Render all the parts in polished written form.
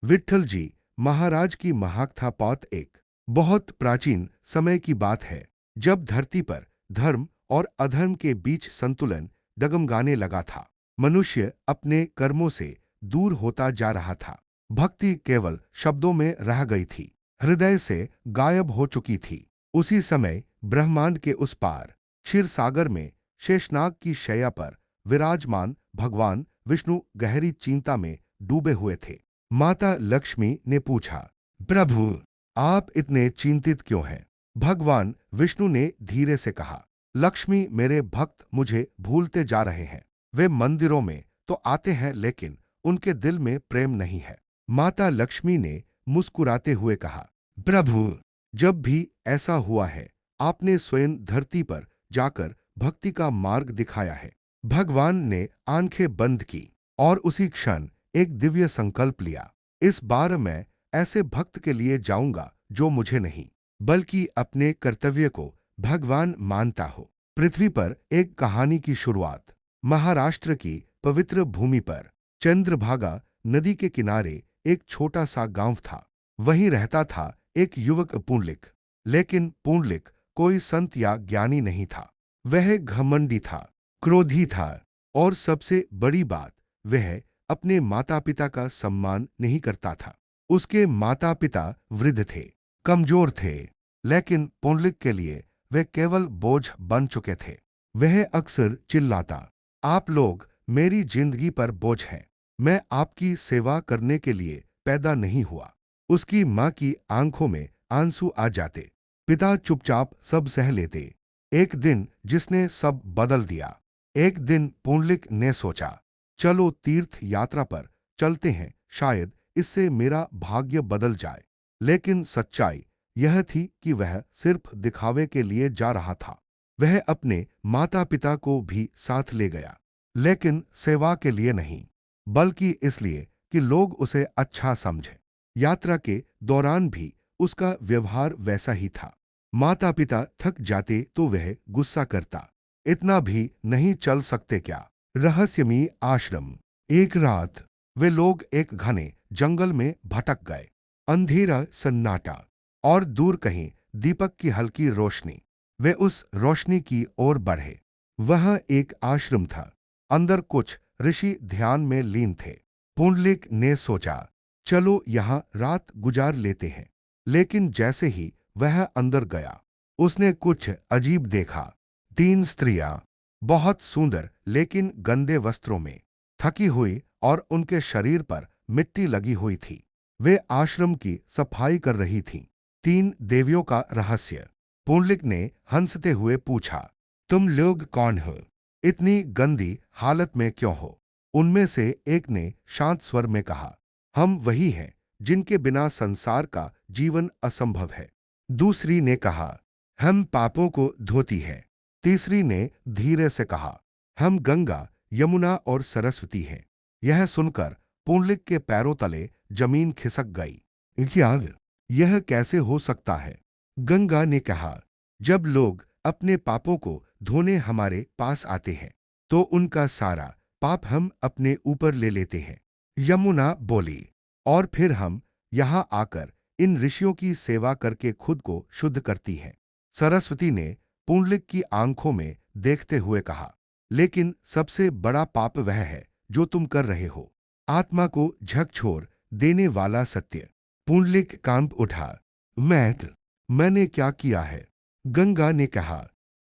विट्ठल जी महाराज की महाकथा पौत एक बहुत प्राचीन समय की बात है, जब धरती पर धर्म और अधर्म के बीच संतुलन डगमगाने लगा था। मनुष्य अपने कर्मों से दूर होता जा रहा था। भक्ति केवल शब्दों में रह गई थी, हृदय से गायब हो चुकी थी। उसी समय ब्रह्मांड के उस पार क्षीर सागर में शेषनाग की शैया पर विराजमान भगवान विष्णु गहरी चिंता में डूबे हुए थे। माता लक्ष्मी ने पूछा, प्रभु, आप इतने चिंतित क्यों हैं? भगवान विष्णु ने धीरे से कहा, लक्ष्मी, मेरे भक्त मुझे भूलते जा रहे हैं। वे मंदिरों में तो आते हैं, लेकिन उनके दिल में प्रेम नहीं है। माता लक्ष्मी ने मुस्कुराते हुए कहा, प्रभु, जब भी ऐसा हुआ है, आपने स्वयं धरती पर जाकर भक्ति का मार्ग दिखाया है। भगवान ने आंखें बंद की और उसी क्षण एक दिव्य संकल्प लिया। इस बार मैं ऐसे भक्त के लिए जाऊंगा जो मुझे नहीं, बल्कि अपने कर्तव्य को भगवान मानता हो। पृथ्वी पर एक कहानी की शुरुआत। महाराष्ट्र की पवित्र भूमि पर चंद्रभागा नदी के किनारे एक छोटा सा गांव था। वहीं रहता था एक युवक पुंडलिक। लेकिन पुंडलिक कोई संत या ज्ञानी नहीं था। वह घमंडी था, क्रोधी था और सबसे बड़ी बात, वह अपने माता पिता का सम्मान नहीं करता था। उसके माता पिता वृद्ध थे, कमजोर थे, लेकिन पुंडलिक के लिए वे केवल बोझ बन चुके थे। वह अक्सर चिल्लाता, आप लोग मेरी जिंदगी पर बोझ हैं, मैं आपकी सेवा करने के लिए पैदा नहीं हुआ। उसकी माँ की आंखों में आंसू आ जाते। पिता चुपचाप सब सह लेते। एक दिन जिसने सब बदल दिया। एक दिन पुंडलिक ने सोचा, चलो तीर्थ यात्रा पर चलते हैं, शायद इससे मेरा भाग्य बदल जाए। लेकिन सच्चाई यह थी कि वह सिर्फ दिखावे के लिए जा रहा था। वह अपने माता पिता को भी साथ ले गया, लेकिन सेवा के लिए नहीं, बल्कि इसलिए कि लोग उसे अच्छा समझे। यात्रा के दौरान भी उसका व्यवहार वैसा ही था। माता पिता थक जाते तो वह गुस्सा करता, इतना भी नहीं चल सकते क्या? रहस्यमयी आश्रम। एक रात वे लोग एक घने जंगल में भटक गए। अंधेरा सन्नाटा और दूर कहीं दीपक की हल्की रोशनी। वे उस रोशनी की ओर बढ़े। वहां एक आश्रम था। अंदर कुछ ऋषि ध्यान में लीन थे। पुंडलिक ने सोचा, चलो यहां रात गुजार लेते हैं। लेकिन जैसे ही वह अंदर गया, उसने कुछ अजीब देखा। 3 स्त्रियां, बहुत सुंदर लेकिन गंदे वस्त्रों में, थकी हुई और उनके शरीर पर मिट्टी लगी हुई थी। वे आश्रम की सफाई कर रही थीं। 3 देवियों का रहस्य। पुंडलिक ने हंसते हुए पूछा, तुम लोग कौन हो? इतनी गंदी हालत में क्यों हो? उनमें से एक ने शांत स्वर में कहा, हम वही हैं जिनके बिना संसार का जीवन असंभव है। दूसरी ने कहा, हम पापों को धोती हैं। तीसरी ने धीरे से कहा, हम गंगा, यमुना और सरस्वती हैं। यह सुनकर पुंडलिक के पैरों तले जमीन खिसक गई। क्या यह कैसे हो सकता है? गंगा ने कहा, जब लोग अपने पापों को धोने हमारे पास आते हैं, तो उनका सारा पाप हम अपने ऊपर ले लेते हैं। यमुना बोली, और फिर हम यहाँ आकर इन ऋषियों की सेवा करके खुद को शुद्ध करती हैं। सरस्वती ने पुंडलिक की आंखों में देखते हुए कहा, लेकिन सबसे बड़ा पाप वह है जो तुम कर रहे हो, आत्मा को झकझोर देने वाला सत्य। पुंडलिक कांप उठा, मैंने क्या किया है? गंगा ने कहा,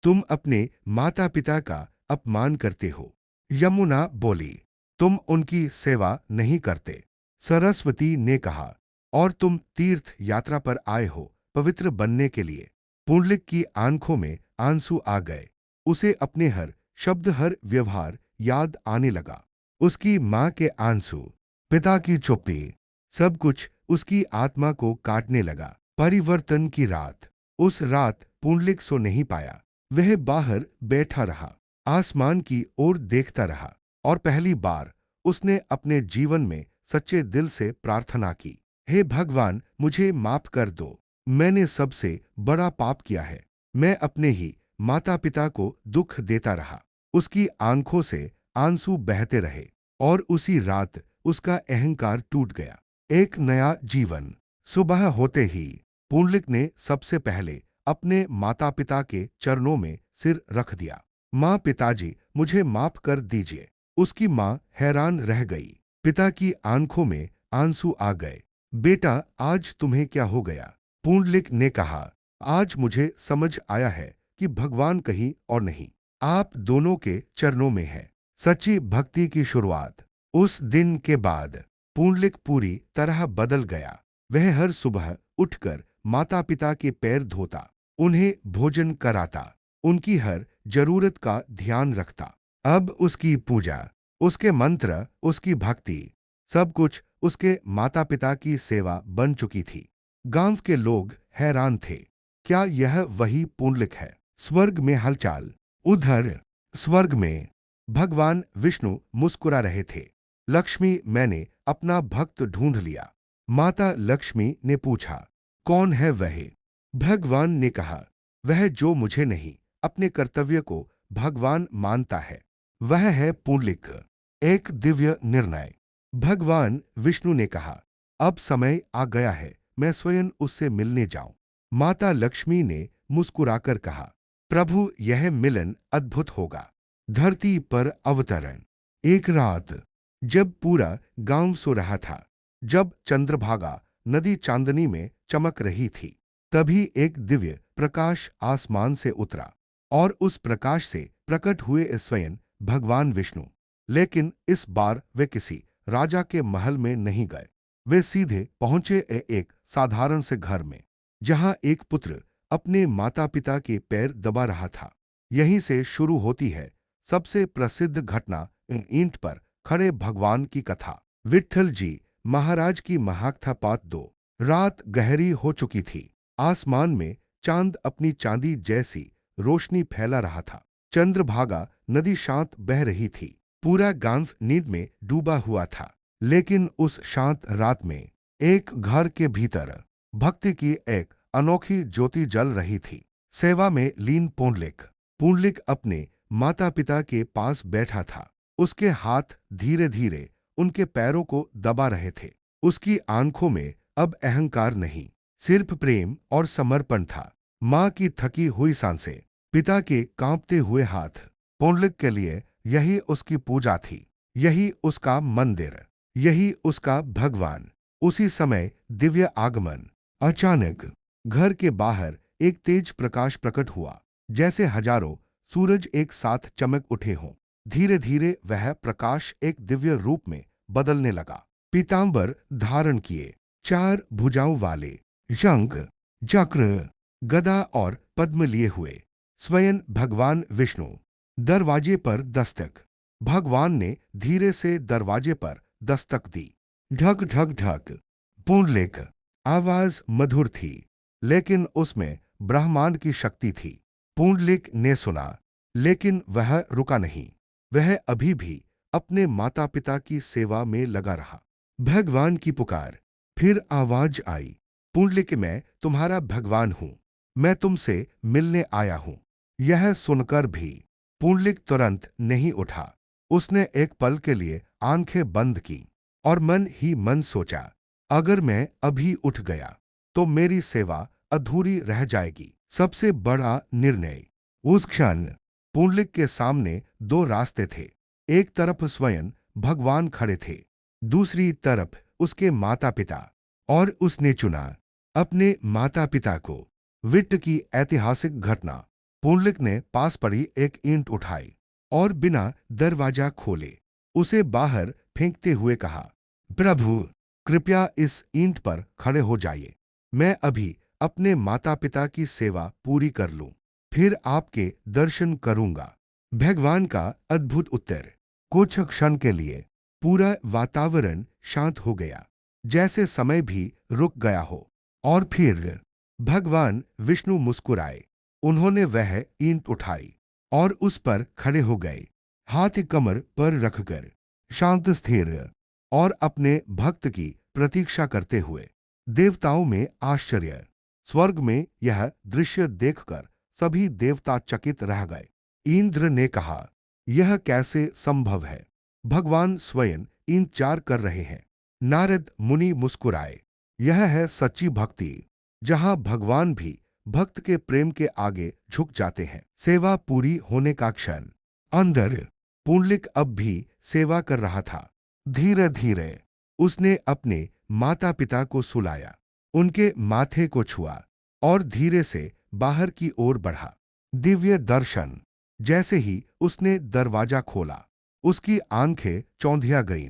तुम अपने माता पिता का अपमान करते हो। यमुना बोली, तुम उनकी सेवा नहीं करते। सरस्वती ने कहा, और तुम तीर्थ यात्रा पर आए हो पवित्र बनने के लिए। पुंडलिक की आंखों में आंसू आ गए। उसे अपने हर शब्द, हर व्यवहार याद आने लगा। उसकी माँ के आंसू, पिता की चुप्पी, सब कुछ उसकी आत्मा को काटने लगा। परिवर्तन की रात। उस रात पुंडलिक सो नहीं पाया। वह बाहर बैठा रहा, आसमान की ओर देखता रहा, और पहली बार उसने अपने जीवन में सच्चे दिल से प्रार्थना की, हे भगवान, मुझे माफ कर दो। मैंने सबसे बड़ा पाप किया है। मैं अपने ही माता पिता को दुख देता रहा। उसकी आंखों से आंसू बहते रहे, और उसी रात उसका अहंकार टूट गया। एक नया जीवन। सुबह होते ही पुंडलिक ने सबसे पहले अपने माता पिता के चरणों में सिर रख दिया। माँ, पिताजी, मुझे माफ कर दीजिए। उसकी माँ हैरान रह गई। पिता की आंखों में आंसू आ गए। बेटा, आज तुम्हें क्या हो गया? पुंडलिक ने कहा, आज मुझे समझ आया है कि भगवान कहीं और नहीं, आप दोनों के चरणों में है। सच्ची भक्ति की शुरुआत। उस दिन के बाद पुंडलिक पूरी तरह बदल गया। वह हर सुबह उठकर माता पिता के पैर धोता, उन्हें भोजन कराता, उनकी हर जरूरत का ध्यान रखता। अब उसकी पूजा, उसके मंत्र, उसकी भक्ति, सब कुछ उसके माता पिता की सेवा बन चुकी थी। गांव के लोग हैरान थे। क्या यह वही पुंडलिक है? स्वर्ग में हलचल। उधर स्वर्ग में भगवान विष्णु मुस्कुरा रहे थे। लक्ष्मी, मैंने अपना भक्त ढूंढ लिया। माता लक्ष्मी ने पूछा, कौन है वह? भगवान ने कहा, वह जो मुझे नहीं, अपने कर्तव्य को भगवान मानता है, वह है पुंडलिक। एक दिव्य निर्णय। भगवान विष्णु ने कहा, अब समय आ गया है, मैं स्वयं उससे मिलने जाऊं। माता लक्ष्मी ने मुस्कुराकर कहा, प्रभु, यह मिलन अद्भुत होगा। धरती पर अवतरण। एक रात जब पूरा गांव सो रहा था, जब चंद्रभागा नदी चांदनी में चमक रही थी, तभी एक दिव्य प्रकाश आसमान से उतरा और उस प्रकाश से प्रकट हुए स्वयं भगवान विष्णु। लेकिन इस बार वे किसी राजा के महल में नहीं गए। वे सीधे पहुंचे एक साधारण से घर में, जहां एक पुत्र अपने माता पिता के पैर दबा रहा था। यहीं से शुरू होती है सबसे प्रसिद्ध घटना, ईंट पर खड़े भगवान की कथा। विट्ठल जी महाराज की महाकथा पार्ट 2। रात गहरी हो चुकी थी। आसमान में चांद अपनी चांदी जैसी रोशनी फैला रहा था। चंद्रभागा नदी शांत बह रही थी। पूरा गांव नींद में डूबा हुआ था। लेकिन उस शांत रात में एक घर के भीतर भक्ति की एक अनोखी ज्योति जल रही थी। सेवा में लीन पुंडलिक। पुंडलिक अपने माता पिता के पास बैठा था। उसके हाथ धीरे धीरे उनके पैरों को दबा रहे थे। उसकी आंखों में अब अहंकार नहीं, सिर्फ प्रेम और समर्पण था। माँ की थकी हुई सांसें, पिता के कांपते हुए हाथ। पुंडलिक के लिए यही उसकी पूजा थी, यही उसका मंदिर, यही उसका भगवान। उसी समय दिव्य आगमन। अचानक घर के बाहर एक तेज प्रकाश प्रकट हुआ, जैसे हजारों सूरज एक साथ चमक उठे हों। धीरे धीरे वह प्रकाश एक दिव्य रूप में बदलने लगा। पीतांबर धारण किए, 4 भुजाओं वाले, शंख, चक्र, गदा और पद्म लिए हुए, स्वयं भगवान विष्णु। दरवाजे पर दस्तक। भगवान ने धीरे से दरवाजे पर दस्तक दी। ढक ढक ढक। पुंडलिक। आवाज मधुर थी, लेकिन उसमें ब्रह्मांड की शक्ति थी। पुंडलिक ने सुना, लेकिन वह रुका नहीं। वह अभी भी अपने माता पिता की सेवा में लगा रहा। भगवान की पुकार। फिर आवाज आई, पुंडलिक, मैं तुम्हारा भगवान हूं, मैं तुमसे मिलने आया हूं। यह सुनकर भी पुंडलिक तुरंत नहीं उठा। उसने एक पल के लिए आंखें बंद की और मन ही मन सोचा, अगर मैं अभी उठ गया तो मेरी सेवा अधूरी रह जाएगी। सबसे बड़ा निर्णय। उस क्षण पुंडलिक के सामने 2 रास्ते थे। एक तरफ स्वयं भगवान खड़े थे, दूसरी तरफ उसके माता पिता। और उसने चुना अपने माता पिता को। विट्ठ की ऐतिहासिक घटना। पुंडलिक ने पास पड़ी एक ईंट उठाई और बिना दरवाजा खोले उसे बाहर फेंकते हुए कहा, प्रभु, कृपया इस ईंट पर खड़े हो जाइए। मैं अभी अपने माता पिता की सेवा पूरी कर लूं, फिर आपके दर्शन करूंगा। भगवान का अद्भुत उत्तर। कुछ क्षण के लिए पूरा वातावरण शांत हो गया, जैसे समय भी रुक गया हो। और फिर भगवान विष्णु मुस्कुराए। उन्होंने वह ईंट उठाई और उस पर खड़े हो गए, हाथ कमर पर रखकर, शांत स्थिर और अपने भक्त की प्रतीक्षा करते हुए। देवताओं में आश्चर्य। स्वर्ग में यह दृश्य देखकर सभी देवता चकित रह गए। इंद्र ने कहा, यह कैसे संभव है? भगवान स्वयं इंतजार कर रहे हैं। नारद मुनि मुस्कुराए। यह है सच्ची भक्ति, जहां भगवान भी भक्त के प्रेम के आगे झुक जाते हैं। सेवा पूरी होने का क्षण। अंदर पुंडलिक अब भी सेवा कर रहा था। धीरे धीरे उसने अपने माता पिता को सुलाया, उनके माथे को छुआ और धीरे से बाहर की ओर बढ़ा। दिव्य दर्शन। जैसे ही उसने दरवाजा खोला, उसकी आंखें चौंधिया गईं।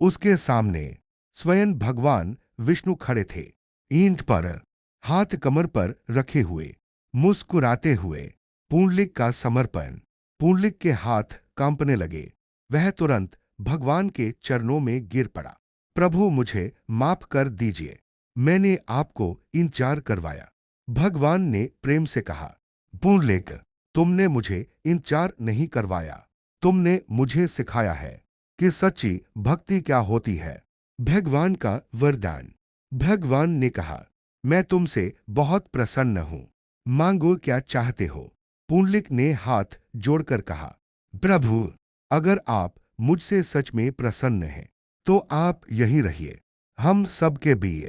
उसके सामने स्वयं भगवान विष्णु खड़े थे, ईंट पर, हाथ कमर पर रखे हुए, मुस्कुराते हुए। पुंडलिक का समर्पण। पुंडलिक के हाथ कांपने लगे। वह तुरंत भगवान के चरणों में गिर पड़ा। प्रभु, मुझे माफ कर दीजिए, मैंने आपको इंतजार करवाया। भगवान ने प्रेम से कहा, पुंडलिक, तुमने मुझे इंतजार नहीं करवाया, तुमने मुझे सिखाया है कि सच्ची भक्ति क्या होती है। भगवान का वरदान। भगवान ने कहा, मैं तुमसे बहुत प्रसन्न हूं, मांगो क्या चाहते हो। पुंडलिक ने हाथ जोड़कर कहा, प्रभु, अगर आप मुझसे सच में प्रसन्न हैं तो आप यहीं रहिए, हम सबके बीच,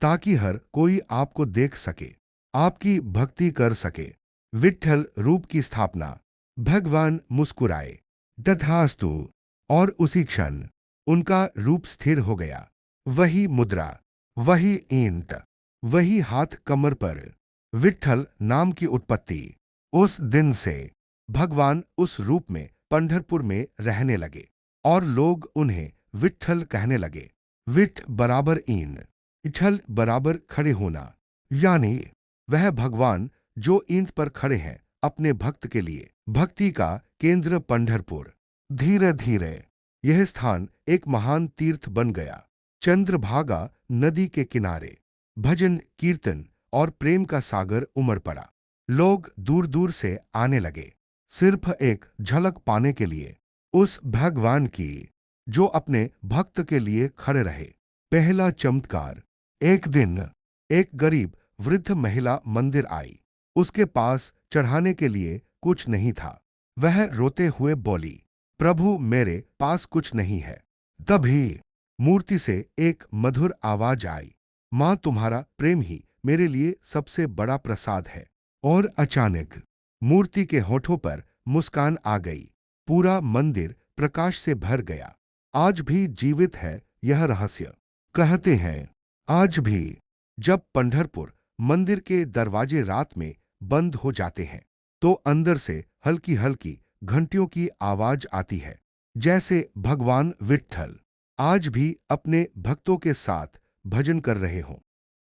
ताकि हर कोई आपको देख सके, आपकी भक्ति कर सके। विट्ठल रूप की स्थापना। भगवान मुस्कुराए। तथास्तु। और उसी क्षण उनका रूप स्थिर हो गया। वही मुद्रा, वही ईंट, वही हाथ कमर पर। विट्ठल नाम की उत्पत्ति। उस दिन से भगवान उस रूप में पंढरपुर में रहने लगे और लोग उन्हें विट्ठल कहने लगे। विट्ठ बराबर ईन, इठल बराबर खड़े होना, यानी वह भगवान जो ईंट पर खड़े हैं अपने भक्त के लिए। भक्ति का केंद्र पंढरपुर। धीरे धीरे यह स्थान एक महान तीर्थ बन गया। चंद्रभागा नदी के किनारे भजन, कीर्तन और प्रेम का सागर उमड़ पड़ा। लोग दूर दूर से आने लगे, सिर्फ एक झलक पाने के लिए, उस भगवान की जो अपने भक्त के लिए खड़े रहे। पहला चमत्कार। एक दिन एक गरीब वृद्ध महिला मंदिर आई। उसके पास चढ़ाने के लिए कुछ नहीं था। वह रोते हुए बोली, प्रभु, मेरे पास कुछ नहीं है। तभी मूर्ति से एक मधुर आवाज आई, मां, तुम्हारा प्रेम ही मेरे लिए सबसे बड़ा प्रसाद है। और अचानक मूर्ति के होठों पर मुस्कान आ गई। पूरा मंदिर प्रकाश से भर गया। आज भी जीवित है यह रहस्य। कहते हैं, आज भी जब पंढरपुर मंदिर के दरवाजे रात में बंद हो जाते हैं तो अंदर से हल्की हल्की घंटियों की आवाज आती है, जैसे भगवान विट्ठल आज भी अपने भक्तों के साथ भजन कर रहे हों।